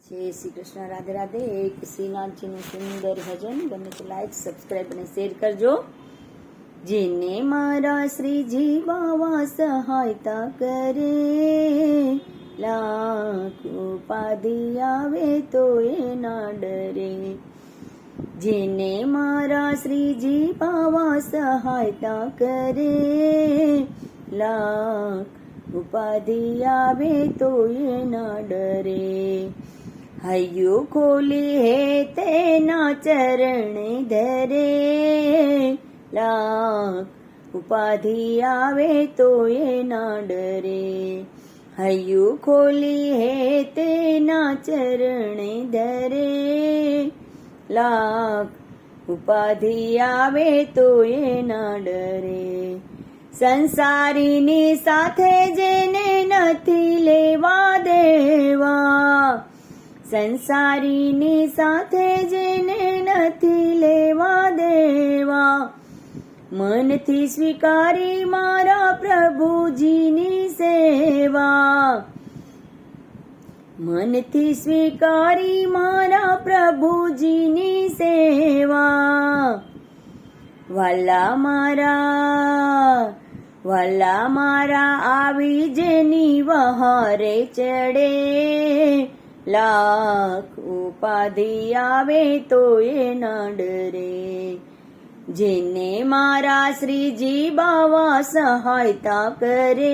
જય શ્રી કૃષ્ણ, રાધે રાધે. એક શ્રીનાથજીનું સુંદર ભજન ગમે તો લાઈક, સબસ્ક્રાઈબ અને શેર કરજો. જેને મારા શ્રીજી બાવા સહાયતા કરે, લાખ ઉપાધિ આવે તો એ ના ડરે. જેને મારા શ્રીજી બાવા સહાયતા કરે, લાખ ઉપાધિ આવે તો એ ના ડરે. હૈયું ખોલી હે તેના ચરણે ધરે, લાખ ઉપાધિ આવે તો એ ના ડરે. હૈયું ખોલી હે તેના ચરણે ધરે, લાખ ઉપાધિ આવે તો એ ના ડરે. સંસારીની સાથે જેને નથી લેવા દેવા, સંસારીની સાથે જેને નથી લેવા દેવા, મનથી સ્વીકારી મારા પ્રભુજીની સેવા, મનથી સ્વીકારી મારા પ્રભુજીની સેવા. વાલા મારા આવી જેની વહારે ચડે, લાખ ઉપાધિ આવે તો એ ના ડરે. જેને મારા શ્રીજી બાવા સહાયતા કરે,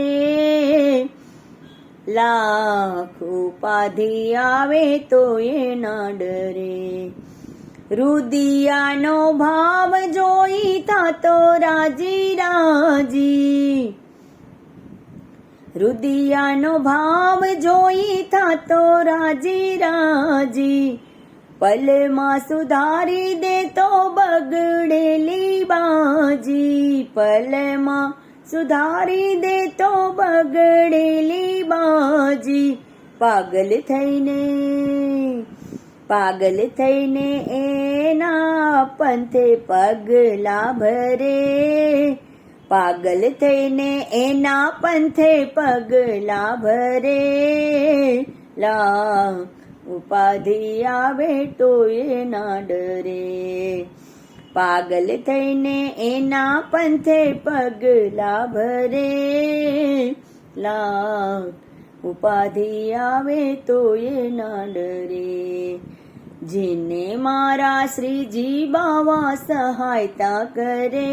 લાખ ઉપાધિ આવે તો એ ના ડરે. રુદિયાનો ભાવ જોઈ થાતો રાજી રાજી, રુદિયાનો ભાવ જોઈ થાતો રાજી રાજી. પલમાં સુધારી દે તો બગડેલી બાજી, પલમાં સુધારી દે તો બગડેલી બાજી. પાગલ થઈને એના પંથે પગલા ભરે, પાગલ થઈને એના પંથે પગલા ભરે, લાખ ઉપાધિ આવે તો એ ના ડરે. પાગલ થઈને એના પંથે પગલા ભરે, લાખ ઉપાધિ આવે તો એ ના ડરે. જેને મારા શ્રીજી બાવા સહાયતા કરે,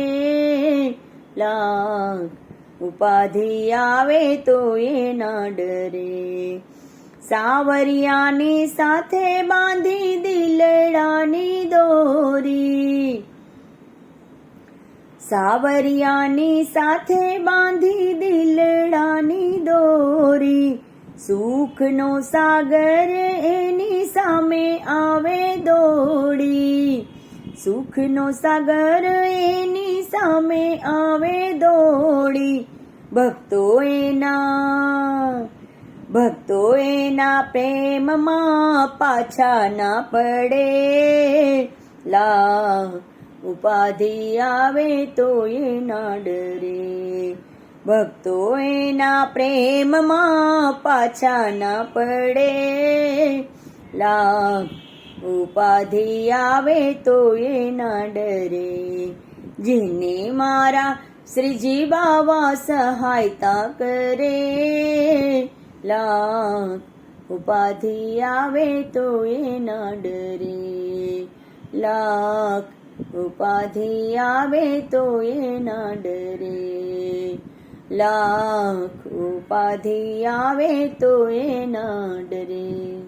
લાખ ઉપાધિ આવે તો એ ના ડરે. સાવરિયાની સાથે બાંધી દિલડાની દોરી, સાવરિયાની સાથે બાંધી દિલડાની દોરી. સુખનો સાગર એની સામે આવે દોડી, સુખનો સાગર એની સામે આવે દોડી. ભક્તો એના પ્રેમમાં પાછા ના પડે, લાખ ઉપાધિ આવે તો એ ના ડરે. ભક્તો એના પ્રેમમાં પાછા ના પડે, લાખ ઉપાધિ આવે તો એ ના ડરે. જેને મારા શ્રીજી બાવા સહાયતા કરે, લાખ ઉપાધિ આવે તો એ ના ડરે. લાખ ઉપાધિ આવે તો એ ના ડરે. લાખ ઉપાધિ આવે તો એ ના ડરે.